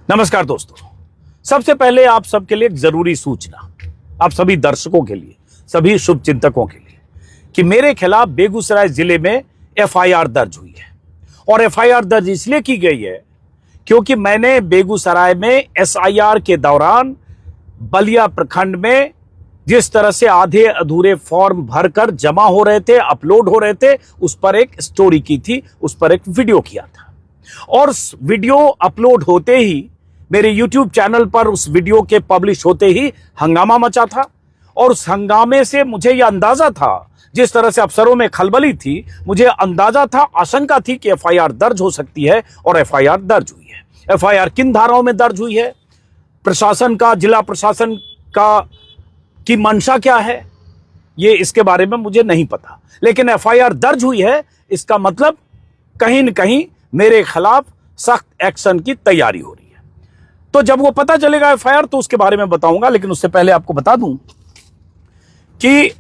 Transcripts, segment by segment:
नमस्कार दोस्तों, सबसे पहले आप सबके लिए एक जरूरी सूचना, आप सभी दर्शकों के लिए, सभी शुभ चिंतकों के लिए, कि मेरे खिलाफ बेगूसराय जिले में एफआईआर दर्ज हुई है। और एफआईआर दर्ज इसलिए की गई है क्योंकि मैंने बेगूसराय में एसआईआर के दौरान बलिया प्रखंड में जिस तरह से आधे अधूरे फॉर्म भरकर जमा हो रहे थे, अपलोड हो रहे थे, उस पर एक स्टोरी की थी, उस पर एक वीडियो किया था। और वीडियो अपलोड होते ही मेरे YouTube चैनल पर उस वीडियो के पब्लिश होते ही हंगामा मचा था। और उस हंगामे से मुझे यह अंदाजा था, जिस तरह से अफसरों में खलबली थी, मुझे अंदाजा था, आशंका थी कि एफआईआर दर्ज हो सकती है। और एफआईआर दर्ज हुई है। एफआईआर किन धाराओं में दर्ज हुई है, प्रशासन का, जिला प्रशासन का की मंशा क्या है, ये इसके बारे में मुझे नहीं पता। लेकिन एफआईआर दर्ज हुई है, इसका मतलब कहीं न कहीं मेरे खिलाफ सख्त एक्शन की तैयारी हो रही है। तो जब वो पता चलेगा एफआईआर, तो उसके बारे में बताऊंगा। लेकिन उससे पहले आपको बता दूं कि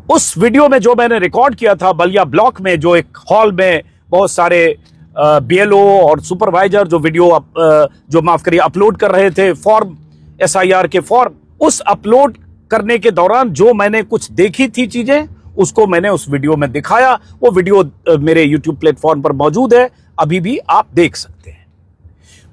उस वीडियो में जो मैंने रिकॉर्ड किया था बलिया ब्लॉक में, जो एक हॉल में बहुत सारे बीएलओ और सुपरवाइजर जो वीडियो अपलोड कर रहे थे फॉर्म, एसआईआर के फॉर्म, उस अपलोड करने के दौरान जो मैंने कुछ देखी थी चीजें, उसको मैंने उस वीडियो में दिखाया। वो वीडियो मेरे YouTube प्लेटफॉर्म पर मौजूद है, अभी भी आप देख सकते हैं।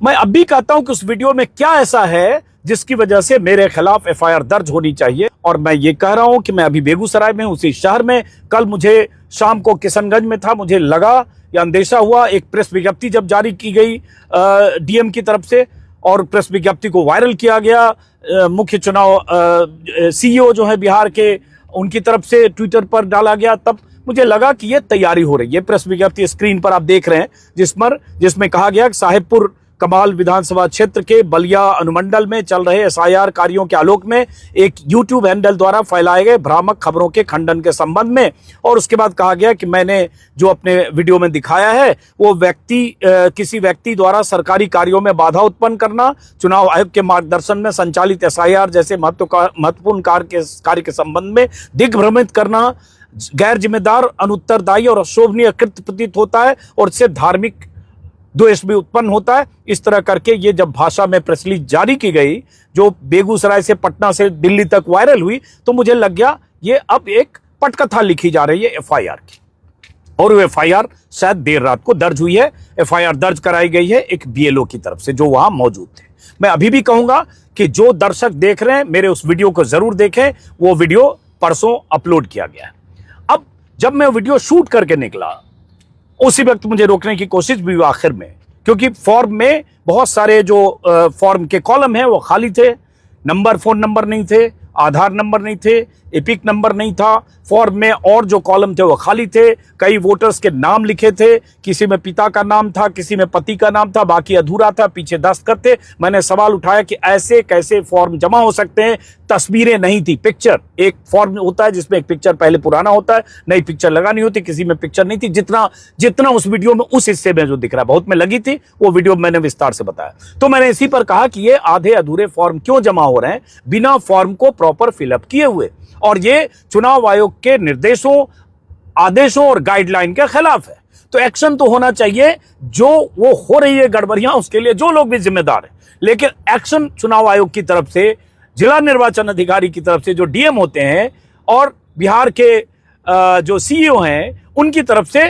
मैं अब भी कहता हूं कि उस वीडियो में क्या ऐसा है जिसकी वजह से मेरे खिलाफ एफआईआर दर्ज होनी चाहिए। और मैं ये कह रहा हूं कि मैं अभी बेगूसराय में, उसी शहर में, कल मुझे शाम को किशनगंज में था, मुझे लगा या अंदेशा हुआ, एक प्रेस विज्ञप्ति जब जारी की गई डीएम की तरफ से, और प्रेस विज्ञप्ति को वायरल किया गया, मुख्य चुनाव सीईओ जो है बिहार के, उनकी तरफ से ट्विटर पर डाला गया, तब मुझे लगा कि यह तैयारी हो रही है। प्रेस विज्ञप्ति स्क्रीन पर आप देख रहे हैं, जिसमें कहा गया कि साहेबपुर कमाल विधानसभा क्षेत्र के बलिया अनुमंडल में चल रहे एसआईआर कार्यों के आलोक में एक यूट्यूब हैंडल द्वारा फैलाए गए भ्रामक खबरों के खंडन के संबंध में। और उसके बाद कहा गया कि मैंने जो अपने वीडियो में दिखाया है वो किसी व्यक्ति द्वारा सरकारी कार्यों में बाधा उत्पन्न करना, चुनाव आयोग के मार्गदर्शन में संचालित एसआईआर जैसे महत्वपूर्ण कार्य के संबंध में दिग्भ्रमित करना गैर जिम्मेदार, अनुत्तरदायी और अशोभनीय कृत्य प्रतीत होता है, और इससे धार्मिक द्वेष भी उत्पन्न होता है। इस तरह करके ये जब भाषा में प्रेस रिलीज जारी की गई, जो बेगूसराय से पटना से दिल्ली तक वायरल हुई, तो मुझे लग गया ये अब एक पटकथा लिखी जा रही है एफआईआर की। और वो एफआईआर शायद देर रात को दर्ज हुई है। एफआईआर दर्ज कराई गई है एक बीएलओ की तरफ से जो वहां मौजूद थे। मैं अभी भी कहूंगा कि जो दर्शक देख रहे हैं, मेरे उस वीडियो को जरूर देखें। वो वीडियो परसों अपलोड किया गया है। अब जब मैं वीडियो शूट करके निकला, उसी वक्त मुझे रोकने की कोशिश भी हुई आखिर में, क्योंकि फॉर्म में बहुत सारे जो फॉर्म के कॉलम हैं वो खाली थे, नंबर, फोन नंबर नहीं थे, आधार नंबर नहीं थे, एपिक नंबर नहीं था, फॉर्म में और जो कॉलम थे वो खाली थे। कई वोटर्स के नाम लिखे थे, किसी में पिता का नाम था, किसी में पति का नाम था, बाकी अधूरा था, पीछे दस्तखत थे। मैंने सवाल उठाया कि ऐसे कैसे फॉर्म जमा हो सकते हैं। तस्वीरें नहीं थी, पिक्चर, एक फॉर्म होता है जिसमें एक पिक्चर पहले पुराना होता है, नई पिक्चर लगानी होती, किसी में पिक्चर नहीं थी। जितना उस वीडियो में, उस हिस्से में जो दिख रहा है, बहुत में लगी थी, वो वीडियो मैंने विस्तार से बताया। तो मैंने इसी पर कहा कि ये आधे अधूरे फॉर्म क्यों जमा हो रहे हैं बिना फॉर्म को प्रॉपर फिलअप किए हुए, और ये चुनाव आयोग के निर्देशों, आदेशों और गाइडलाइन के खिलाफ है। तो एक्शन तो होना चाहिए। जो वो हो रही है गड़बड़ियां, उसके लिए जो लोग भी जिम्मेदार हैं, लेकिन एक्शन चुनाव आयोग की तरफ से, जिला निर्वाचन अधिकारी की तरफ से, जो डीएम होते हैं, और बिहार के जो सीईओ हैं, उनकी तरफ से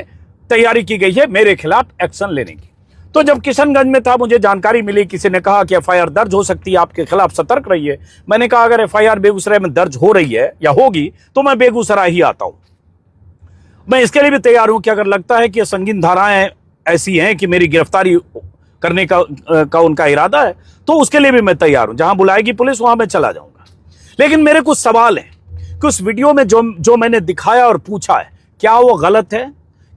तैयारी की गई है मेरे खिलाफ एक्शन लेने की। तो जब किशनगंज में था, मुझे जानकारी मिली, किसी ने कहा कि एफआईआर दर्ज हो सकती है, आपके खिलाफ सतर्क रहिए। मैंने कहा अगर एफआईआर बेगूसराय में दर्ज हो रही है या होगी तो मैं बेगूसराय ही आता हूं। मैं इसके लिए भी तैयार हूं कि अगर लगता है कि संगीन धाराएं ऐसी हैं कि मेरी गिरफ्तारी करने का उनका इरादा है, तो उसके लिए भी मैं तैयार हूं। जहां बुलाएगी पुलिस वहां मैं चला जाऊंगा। लेकिन मेरे कुछ सवाल हैं कि उस वीडियो में जो मैंने दिखाया और पूछा है, क्या वो गलत है?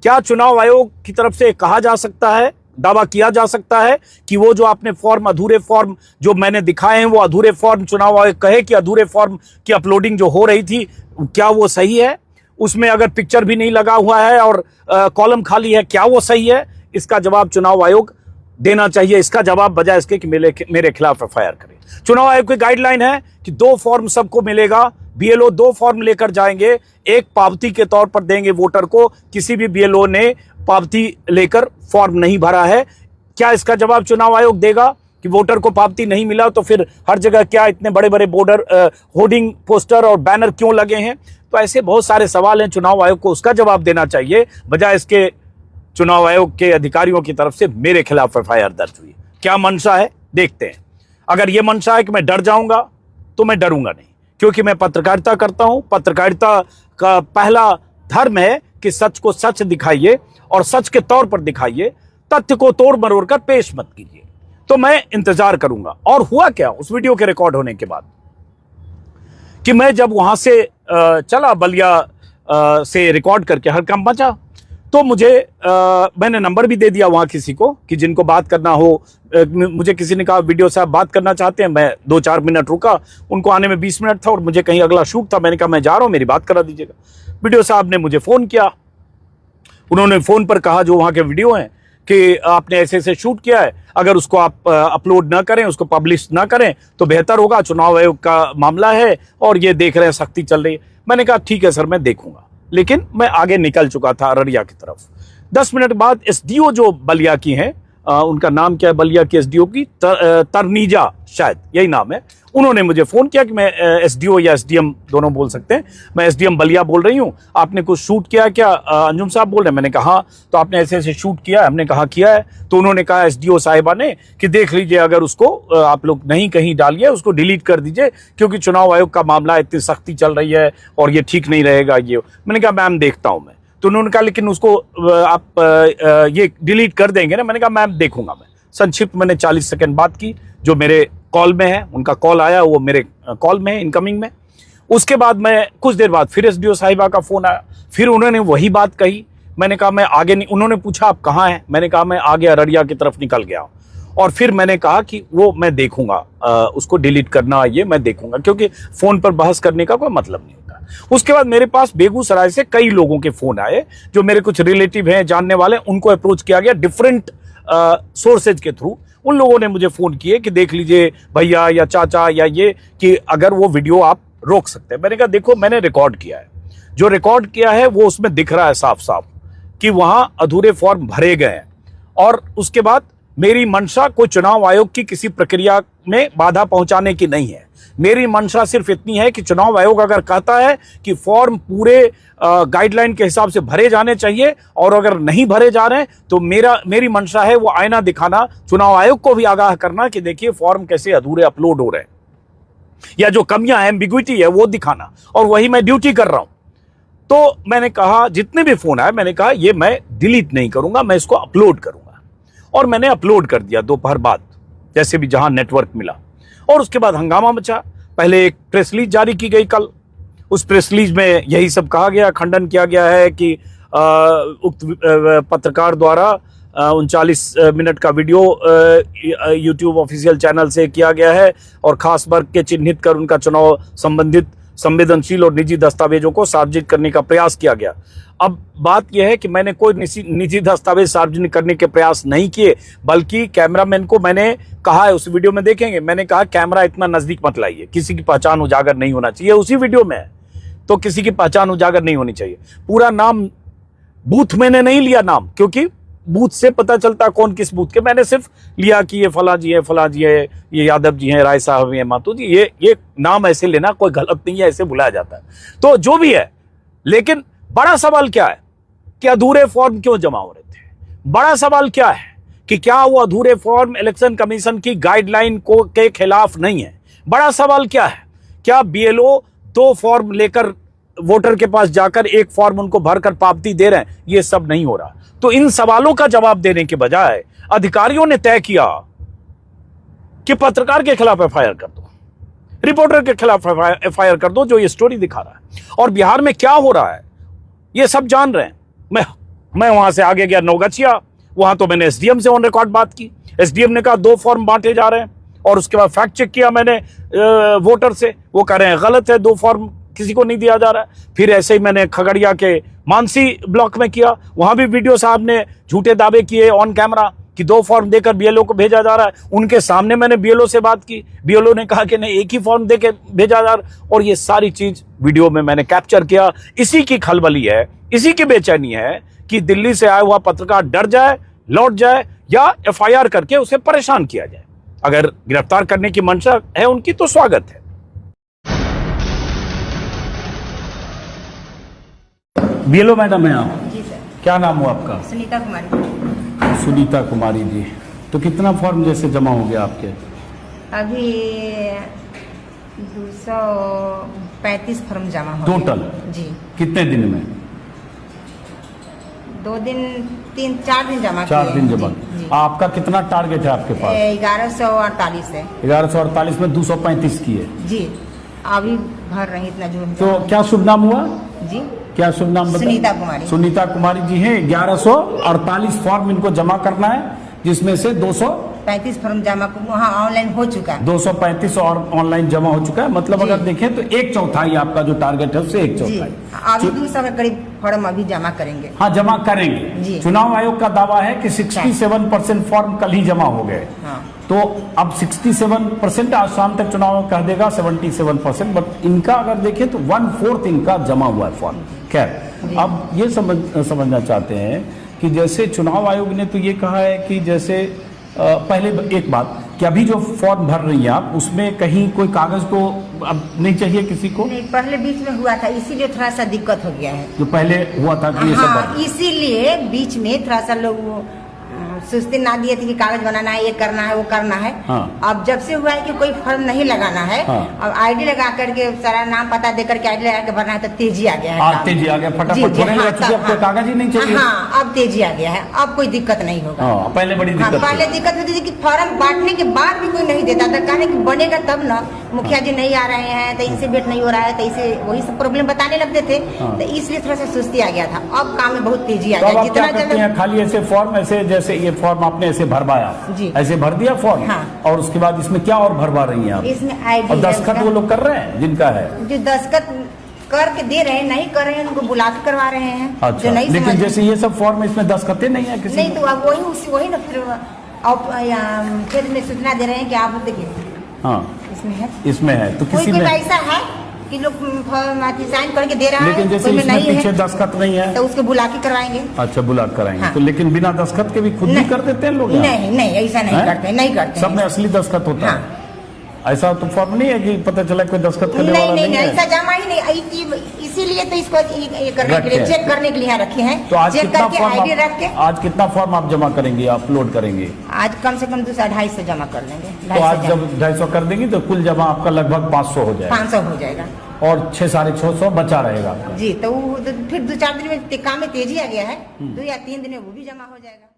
क्या चुनाव आयोग की तरफ से कहा जा सकता है, दावा किया जा सकता है कि वो जो आपने फॉर्म, अधूरे फॉर्म जो मैंने दिखाए हैं, वो अधूरे फॉर्म, चुनाव आयोग कहे कि अधूरे फॉर्म की अपलोडिंग जो हो रही थी, क्या वो सही है? उसमें अगर पिक्चर भी नहीं लगा हुआ है और कॉलम खाली है, क्या वो सही है? इसका जवाब चुनाव आयोग देना चाहिए। इसका जवाब बजाय इसके कि मेरे खिलाफ एफआईआर करे। चुनाव आयोग की गाइडलाइन है कि 2 फॉर्म सबको मिलेगा। बीएलओ 2 फॉर्म लेकर जाएंगे, एक पावती के तौर पर देंगे वोटर को। किसी भी बीएलओ ने पावती लेकर फॉर्म नहीं भरा है, क्या इसका जवाब चुनाव आयोग देगा कि वोटर को पावती नहीं मिला तो फिर हर जगह क्या इतने बड़े बड़े बॉर्डर होर्डिंग पोस्टर और बैनर क्यों लगे हैं? तो ऐसे बहुत सारे सवाल हैं, चुनाव आयोग को उसका जवाब देना चाहिए, बजाय इसके चुनाव आयोग के अधिकारियों की तरफ से मेरे खिलाफ एफआईआर दर्ज हुई। क्या मंशा है देखते हैं। अगर यह मंशा है कि मैं डर जाऊंगा तो मैं डरूंगा नहीं, क्योंकि मैं पत्रकारिता करता हूं। पत्रकारिता का पहला धर्म है कि सच को सच दिखाइए और सच के तौर पर दिखाइए, तथ्य को तोड़ मरोड़ कर पेश मत कीजिए। तो मैं इंतजार करूंगा। और हुआ क्या उस वीडियो के रिकॉर्ड होने के बाद कि मैं जब वहां से चला बलिया से रिकॉर्ड करके हड़कंप मचा, तो मुझे मैंने नंबर भी दे दिया वहां किसी को कि जिनको बात करना हो। मुझे किसी ने कहा वीडियो साहब बात करना चाहते हैं। मैं 2-4 मिनट रुका, उनको आने में 20 मिनट था और मुझे कहीं अगला शूट था। मैंने कहा मैं जा रहा हूं, मेरी बात करा दीजिएगा। वीडियो साहब ने मुझे फोन किया। उन्होंने फोन पर कहा जो वहां के वीडियो हैं कि आपने ऐसे ऐसे शूट किया है, अगर उसको आप अपलोड ना करें, उसको पब्लिश ना करें तो बेहतर होगा, चुनाव आयोग का मामला है और ये देख रहे हैं सख्ती चल रही है। मैंने कहा ठीक है सर, मैं देखूंगा। लेकिन मैं आगे निकल चुका था अररिया की तरफ। 10 मिनट बाद एसडीओ जो बलिया की हैं, उनका नाम क्या है बलिया की एसडीओ की, तरनीजा शायद यही नाम है, उन्होंने मुझे फोन किया कि मैं एसडीओ या एसडीएम दोनों बोल सकते हैं, मैं एसडीएम बलिया बोल रही हूं, आपने कुछ शूट किया क्या? अंजुम साहब बोल रहे हैं। मैंने कहा तो आपने ऐसे ऐसे शूट किया है? हमने कहा किया है। तो उन्होंने कहा एसडीओ साहिबा ने कि देख लीजिए, अगर उसको आप लोग नहीं कहीं डालिए, उसको डिलीट कर दीजिए, क्योंकि चुनाव आयोग का मामला इतनी सख्ती चल रही है और ये ठीक नहीं रहेगा ये। मैंने कहा मैम देखता हूं मैं। तो उन्होंने कहा लेकिन उसको आप ये डिलीट कर देंगे ना? मैंने कहा मैम देखूंगा मैं। संक्षिप्त मैंने 40 सेकंड बात की, जो मेरे कॉल में है, उनका कॉल आया वो मेरे कॉल में है, इनकमिंग में। उसके बाद मैं कुछ देर बाद फिर एसडीओ साहिबा का फोन आया, फिर उन्होंने वही बात कही। मैंने कहा मैं आगे नहीं। उन्होंने पूछा आप कहाँ हैं? मैंने कहा मैं आगे अररिया की तरफ निकल गया। और फिर मैंने कहा कि वो मैं देखूंगा, उसको डिलीट करना ये मैं देखूंगा, क्योंकि फोन पर बहस करने का कोई मतलब नहीं होता। उसके बाद मेरे पास बेगूसराय से कई लोगों के फोन आए, जो मेरे कुछ रिलेटिव हैं, जानने वाले, उनको अप्रोच किया गया डिफरेंट सोर्सेज के थ्रू। उन लोगों ने मुझे फोन किए कि देख लीजिए भैया या चाचा या ये, कि अगर वो वीडियो आप रोक सकते हैं। मैंने कहा देखो मैंने रिकॉर्ड किया है, जो रिकॉर्ड किया है वो उसमें दिख रहा है साफ साफ कि वहां अधूरे फॉर्म भरे गए हैं। और उसके बाद मेरी मंशा कोई चुनाव आयोग की किसी प्रक्रिया में बाधा पहुंचाने की नहीं है। मेरी मंशा सिर्फ इतनी है कि चुनाव आयोग अगर कहता है कि फॉर्म पूरे गाइडलाइन के हिसाब से भरे जाने चाहिए और अगर नहीं भरे जा रहे हैं तो मेरी मंशा है वो आईना दिखाना, चुनाव आयोग को भी आगाह करना कि देखिए फॉर्म कैसे अधूरे अपलोड हो रहे हैं, या जो कमियां हैं, एम्बिग्विटी है, वो दिखाना। और वही मैं ड्यूटी कर रहा हूं। तो मैंने कहा, जितने भी फोन आए, मैंने कहा ये मैं डिलीट नहीं करूंगा, मैं इसको अपलोड करूंगा। और मैंने अपलोड कर दिया दोपहर बाद, जैसे भी जहां नेटवर्क मिला। और उसके बाद हंगामा मचा। पहले एक प्रेस रिलीज जारी की गई कल। उस प्रेस रिलीज में यही सब कहा गया, खंडन किया गया है कि उक्त पत्रकार द्वारा 39 मिनट का वीडियो यूट्यूब ऑफिशियल चैनल से किया गया है और खास वर्ग के चिन्हित कर उनका चुनाव संबंधित संवेदनशील और निजी दस्तावेजों को सार्वजनिक करने का प्रयास किया गया। अब बात यह है कि मैंने कोई निजी दस्तावेज सार्वजनिक करने के प्रयास नहीं किए, बल्कि कैमरामैन को मैंने कहा है, उस वीडियो में देखेंगे, मैंने कहा कैमरा इतना नजदीक मत लाइए, किसी की पहचान उजागर नहीं होना चाहिए। उसी वीडियो में है, तो किसी की पहचान उजागर नहीं होनी चाहिए। पूरा नाम, बूथ मैंने नहीं लिया नाम, क्योंकि बूथ से पता चलता कौन किस बूथ के। मैंने सिर्फ लिया कि ये फला जी है, फला जी है, ये यादव जी हैं, राय साहब हैं, मातू जी, ये नाम ऐसे लेना कोई गलत नहीं है, ऐसे बुलाया जाता है। तो जो भी है, लेकिन बड़ा सवाल क्या है कि अधूरे फॉर्म क्यों जमा हो रहे थे? बड़ा सवाल क्या है कि क्या वो अधूरे फॉर्म इलेक्शन कमीशन की गाइडलाइन के खिलाफ नहीं है? बड़ा सवाल क्या है, क्या बीएलओ 2 फॉर्म लेकर वोटर के पास जाकर 1 फॉर्म उनको भरकर पावती दे रहे हैं? ये सब नहीं हो रहा। तो इन सवालों का जवाब देने के बजाय अधिकारियों ने तय किया कि पत्रकार के खिलाफ एफआईआर कर दो, रिपोर्टर के खिलाफ एफआईआर कर दो, जो ये स्टोरी दिखा रहा है। और बिहार में क्या हो रहा है ये सब जान रहे हैं। मैं वहां से आगे गया नौगछिया, वहां तो मैंने एसडीएम से ऑन रिकॉर्ड बात की। एसडीएम ने कहा 2 फॉर्म बांटे जा रहे हैं, और उसके बाद फैक्ट चेक किया मैंने वोटर से, वो कह रहे हैं गलत है, 2 फॉर्म किसी को नहीं दिया जा रहा है। फिर ऐसे ही मैंने खगड़िया के मानसी ब्लॉक में किया, वहां भी वीडियो साहब ने झूठे दावे किए ऑन कैमरा कि 2 फॉर्म देकर बीएलओ को भेजा जा रहा है। उनके सामने मैंने बीएलओ से बात की, बीएलओ ने कहा कि नहीं, 1 ही फॉर्म देके भेजा जा रहा। और ये सारी चीज वीडियो में मैंने कैप्चर किया। इसी की खलबली है, इसी की बेचैनी है कि दिल्ली से आया हुआ पत्रकार डर जाए लौट जाए या एफआईआर करके उसे परेशान किया जाए। अगर गिरफ्तार करने की मंशा है उनकी तो स्वागत है। बीएलओ मैडम है आप? जी सर। क्या नाम हुआ आपका? सुनीता कुमारी। सुनीता कुमारी जी, तो कितना फॉर्म जैसे जमा हो गया आपके? अभी 235 फॉर्म जमा हो टोटल? गया। जी। कितने दिन में? 2 दिन 3-4 दिन जमा 4 दिन जमा। जी। आपका कितना टारगेट है आपके पास? 1148 है। 1148 में 235 की है। जी, अभी भर रही इतना जो। तो क्या शुभ नाम हुआ जी, क्या शुभ नाम बताइए? सुनीता कुमारी। सुनीता कुमारी जी हैं। 1148 फॉर्म इनको जमा करना है, जिसमें से 35 फॉर्म जमा वहाँ ऑनलाइन हो चुका है। 235 और ऑनलाइन जमा हो चुका है। मतलब जी। अगर देखें तो 1/4 आपका जो टारगेट है उससे 1/4। अभी 200 के करीब फॉर्म अभी जमा करेंगे। हाँ, जमा करेंगे। जी। चुनाव आयोग का दावा है कि 67% फॉर्म कल ही जमा हो गए। हाँ। तो अब 67%, आज शाम तक चुनाव कह देगा 77%, बट इनका अगर देखें तो 1/4 इनका जमा हुआ है फॉर्म। खैर, अब ये समझना चाहते हैं कि जैसे चुनाव आयोग ने तो ये कहा है कि जैसे पहले एक बात कि अभी जो फॉर्म भर रही हैं आप, उसमें कहीं कोई कागज तो अब नहीं चाहिए किसी को? नहीं, पहले बीच में हुआ था, इसीलिए थोड़ा सा दिक्कत हो गया है। जो पहले हुआ था कि ये सब हाँ, इसीलिए बीच में थोड़ा सा लोग सुस्ती ना दिए थे कि कागज बनाना है, ये करना है, वो करना है। हाँ। अब जब से हुआ है कि कोई फॉर्म नहीं लगाना है, हाँ। अब आईडी लगा करके सारा नाम पता दे करके आईडी लगा के भरना है, तो तेजी आ गया है। आज तेजी आ गया, फटाफट होने लगा, क्योंकि अब कोई कागज ही नहीं चाहिए। हाँ, अब तेजी आ गया है, अब कोई दिक्कत नहीं होगा। हाँ, पहले बड़ी दिक्कत थी। पहले दिक्कत होती थी कि फॉर्म बांटने के बाद भी कोई नहीं देता था, कहने कि बनेगा तब ना, मुखिया जी नहीं आ रहे हैं तो इनसे भेंट नहीं हो रहा है, तो इसे वही सब प्रॉब्लम बताने लगते थे। हाँ। तो इसलिए थोड़ा सा सुस्ती आ गया था। अब काम में बहुत तेजी आ तो अब गया। आप क्या करते हैं? खाली ऐसे फॉर्म, ऐसे जैसे ये फॉर्म आपने ऐसे भरवाया, जी। ऐसे भर दिया फॉर्म। हाँ। और उसके बाद इसमें क्या और भरवा रही हैं आप? इसमें आईडी और दस्तखत वो लोग कर रहे हैं जिनका है? जो दस्तखत करके दे रहे हैं, नहीं कर रहे हैं, उनको बुला के करवा रहे हैं। अच्छा, जो नहीं लेकिन समझ- जैसे ये सब फॉर्म में इसमें दस्तखतें नहीं है किसी नहीं, में? तो अब वही ना फिर खेत में सूचना दे रहे हैं कि आप देखिए हाँ, इसमें है, इसमें है तो कोई किसी में। ऐसा है कि लोग साइन करके दे रहा है, लेकिन जैसे कोई में इसमें नहीं पीछे है, दस्तखत नहीं है तो उसको बुला के करवाएंगे। अच्छा, बुला कर कराएंगे। हाँ। तो लेकिन बिना दस्तखत के भी खुद भी नहीं। कर देते हैं लोग यहाँ? नहीं नहीं, ऐसा नहीं हैं? करते, नहीं करते सब में हैं। असली दस्तखत होता हाँ। है? ऐसा तो फॉर्म नहीं है कि पता चला कोई दस्तखत करने नहीं वाला नहीं नहीं नहीं, है? ऐसा जमा ही नहीं। इसीलिए तो इसको ये करने के लिए, रखे। चेक करने के लिए यहाँ रखे हैं। तो आज चेक कितना करके फॉर्म आईडी रख के आज कितना फॉर्म आप जमा करेंगे, अपलोड करेंगे? आज कम से कम 250 जमा कर लेंगे। तो आज जब 250 कर देंगी तो कुल जमा आपका लगभग 500 हो जाएगा। 500 हो जाएगा और 600-650 बचा रहेगा आपका। जी। तो फिर 2-4 दिन में काम में तेजी आ गया है, 2 या 3 दिन में वो भी जमा हो जाएगा।